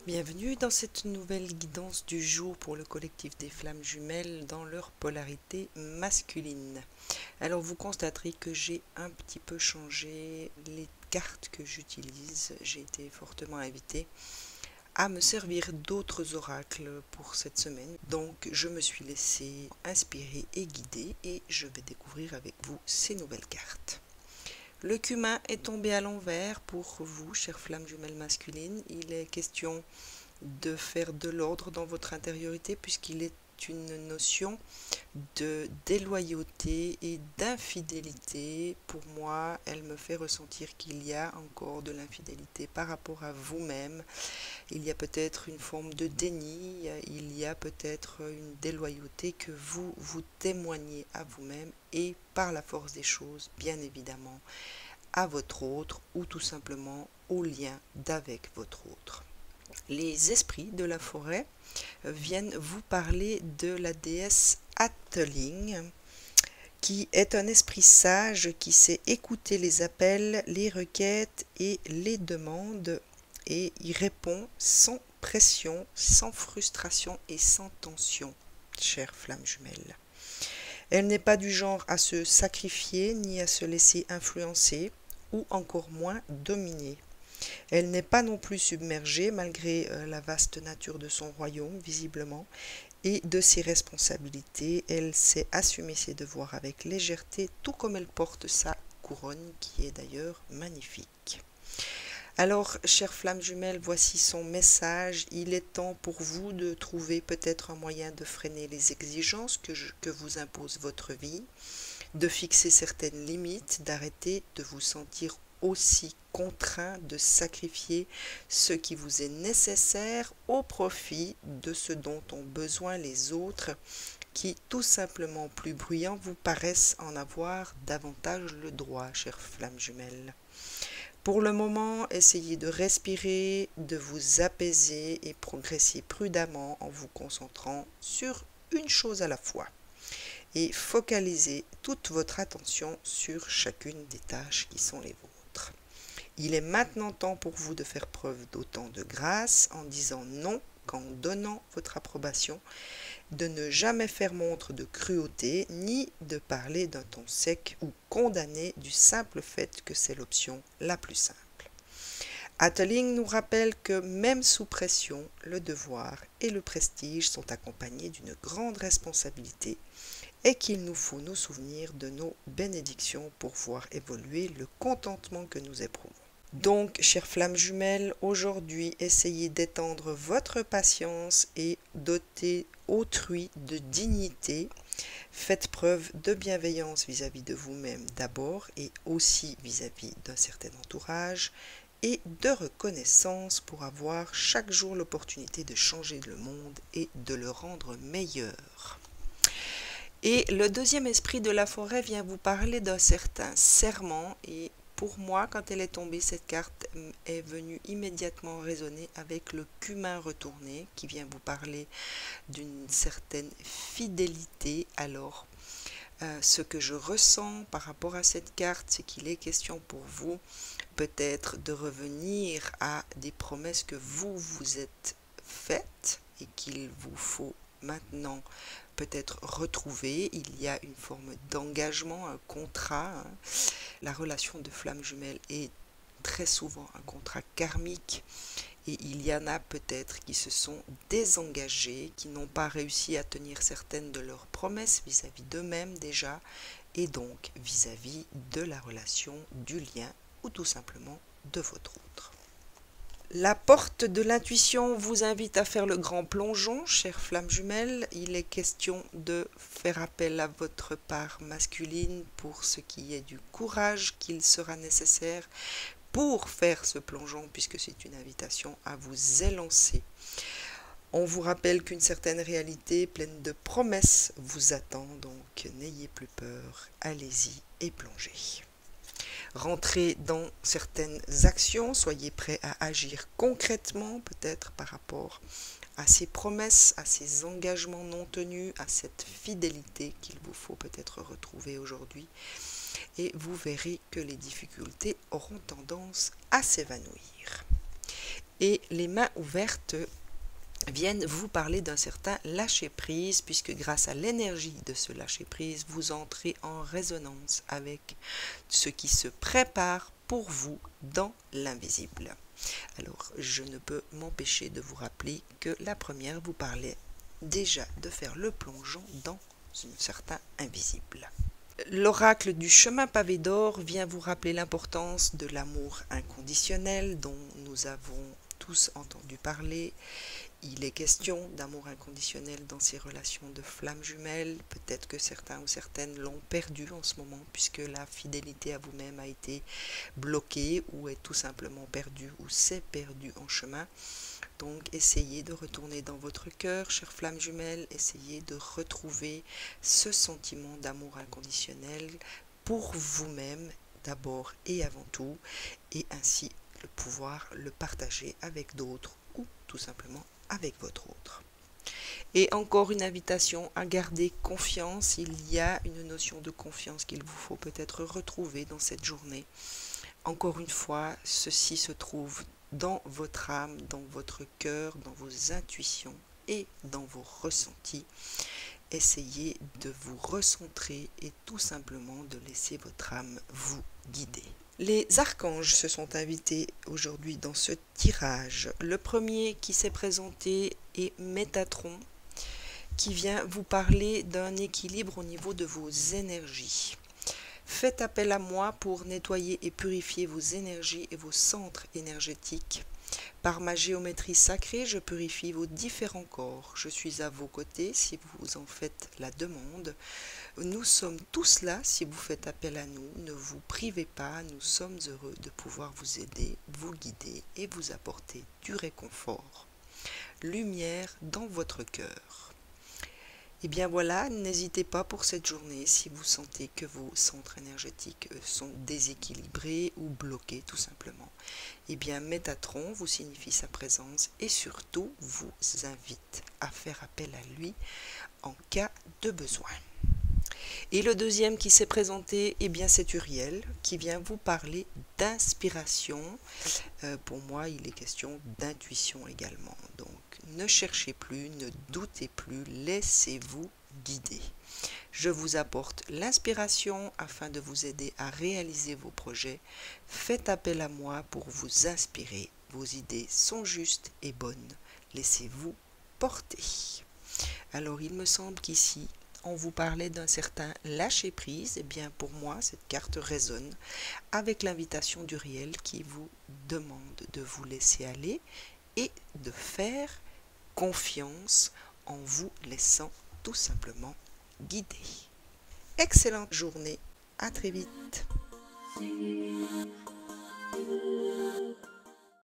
Bienvenue dans cette nouvelle guidance du jour pour le collectif des flammes jumelles dans leur polarité masculine. Alors vous constaterez que j'ai un petit peu changé les cartes que j'utilise. J'ai été fortement invitée à me servir d'autres oracles pour cette semaine. Donc je me suis laissée inspirer et guider et je vais découvrir avec vous ces nouvelles cartes. Le cumin est tombé à l'envers pour vous, chères flammes jumelles masculines. Il est question de faire de l'ordre dans votre intériorité puisqu'il est une notion de déloyauté et d'infidélité. Pour moi, elle me fait ressentir qu'il y a encore de l'infidélité par rapport à vous-même. Il y a peut-être une forme de déni, il y a peut-être une déloyauté que vous témoignez à vous-même et par la force des choses, bien évidemment, à votre autre ou tout simplement au lien d'avec votre autre. Les esprits de la forêt viennent vous parler de la déesse Atling, qui est un esprit sage qui sait écouter les appels, les requêtes et les demandes et y répond sans pression, sans frustration et sans tension, chère flamme jumelle. Elle n'est pas du genre à se sacrifier ni à se laisser influencer ou encore moins dominer. Elle n'est pas non plus submergée malgré la vaste nature de son royaume, visiblement, et de ses responsabilités. Elle sait assumer ses devoirs avec légèreté, tout comme elle porte sa couronne, qui est d'ailleurs magnifique. Alors, chère flamme jumelle, voici son message. Il est temps pour vous de trouver peut-être un moyen de freiner les exigences que vous impose votre vie, de fixer certaines limites, d'arrêter de vous sentir aussi contraint de sacrifier ce qui vous est nécessaire au profit de ce dont ont besoin les autres qui, tout simplement plus bruyants, vous paraissent en avoir davantage le droit, chère flamme jumelle. Pour le moment, essayez de respirer, de vous apaiser et progresser prudemment en vous concentrant sur une chose à la fois. Et focalisez toute votre attention sur chacune des tâches qui sont les vôtres. Il est maintenant temps pour vous de faire preuve d'autant de grâce en disant non qu'en donnant votre approbation, de ne jamais faire montre de cruauté ni de parler d'un ton sec ou condamné du simple fait que c'est l'option la plus simple. Atling nous rappelle que même sous pression, le devoir et le prestige sont accompagnés d'une grande responsabilité et qu'il nous faut nous souvenir de nos bénédictions pour voir évoluer le contentement que nous éprouvons. Donc, chères flammes jumelles, aujourd'hui, essayez d'étendre votre patience et doter autrui de dignité. Faites preuve de bienveillance vis-à-vis de vous-même d'abord et aussi vis-à-vis d'un certain entourage et de reconnaissance pour avoir chaque jour l'opportunité de changer le monde et de le rendre meilleur. Et le deuxième esprit de la forêt vient vous parler d'un certain serment et pour moi, quand elle est tombée, cette carte est venue immédiatement résonner avec le cumin retourné qui vient vous parler d'une certaine fidélité. Alors, ce que je ressens par rapport à cette carte, c'est qu'il est question pour vous peut-être de revenir à des promesses que vous êtes faites et qu'il vous faut maintenant peut-être retrouver. Il y a une forme d'engagement, un contrat. La relation de flamme jumelle est très souvent un contrat karmique et il y en a peut-être qui se sont désengagés, qui n'ont pas réussi à tenir certaines de leurs promesses vis-à-vis d'eux-mêmes déjà et donc vis-à-vis de la relation, du lien ou tout simplement de votre autre. La porte de l'intuition vous invite à faire le grand plongeon, chère flamme jumelle. Il est question de faire appel à votre part masculine pour ce qui est du courage qu'il sera nécessaire pour faire ce plongeon, puisque c'est une invitation à vous élancer. On vous rappelle qu'une certaine réalité pleine de promesses vous attend, donc n'ayez plus peur, allez-y et plongez. Rentrez dans certaines actions, soyez prêts à agir concrètement peut-être par rapport à ces promesses, à ces engagements non tenus, à cette fidélité qu'il vous faut peut-être retrouver aujourd'hui. et vous verrez que les difficultés auront tendance à s'évanouir. Et les mains ouvertes viennent vous parler d'un certain lâcher-prise, puisque grâce à l'énergie de ce lâcher-prise, vous entrez en résonance avec ce qui se prépare pour vous dans l'invisible. Alors, je ne peux m'empêcher de vous rappeler que la première vous parlait déjà de faire le plongeon dans un certain invisible. L'oracle du chemin pavé d'or vient vous rappeler l'importance de l'amour inconditionnel dont nous avons tous entendu parler. Il est question d'amour inconditionnel dans ces relations de flammes jumelles. Peut-être que certains ou certaines l'ont perdu en ce moment puisque la fidélité à vous-même a été bloquée ou est tout simplement perdue ou s'est perdue en chemin. Donc essayez de retourner dans votre cœur, chères flammes jumelles, essayez de retrouver ce sentiment d'amour inconditionnel pour vous-même d'abord et avant tout, et ainsi le pouvoir le partager avec d'autres ou tout simplement avec votre autre. Et encore une invitation à garder confiance. Il y a une notion de confiance qu'il vous faut peut-être retrouver dans cette journée. Encore une fois, ceci se trouve dans votre âme, dans votre cœur, dans vos intuitions et dans vos ressentis. Essayez de vous recentrer et tout simplement de laisser votre âme vous guider. Les archanges se sont invités aujourd'hui dans ce tirage. Le premier qui s'est présenté est Métatron, qui vient vous parler d'un équilibre au niveau de vos énergies. Faites appel à moi pour nettoyer et purifier vos énergies et vos centres énergétiques. Par ma géométrie sacrée, je purifie vos différents corps. Je suis à vos côtés si vous en faites la demande. Nous sommes tous là si vous faites appel à nous. Ne vous privez pas, nous sommes heureux de pouvoir vous aider, vous guider et vous apporter du réconfort. Lumière dans votre cœur. Et bien voilà, n'hésitez pas pour cette journée si vous sentez que vos centres énergétiques sont déséquilibrés ou bloqués tout simplement. Et bien Métatron vous signifie sa présence et surtout vous invite à faire appel à lui en cas de besoin. Et le deuxième qui s'est présenté, eh bien c'est Uriel qui vient vous parler d'inspiration. Pour moi, il est question d'intuition également. Donc, ne cherchez plus, ne doutez plus, laissez-vous guider. Je vous apporte l'inspiration afin de vous aider à réaliser vos projets. Faites appel à moi pour vous inspirer. Vos idées sont justes et bonnes. Laissez-vous porter. Alors, il me semble qu'ici, on vous parlait d'un certain lâcher-prise. Eh bien, pour moi, cette carte résonne avec l'invitation d'Uriel qui vous demande de vous laisser aller et de faire confiance en vous laissant tout simplement guider. Excellente journée, à très vite.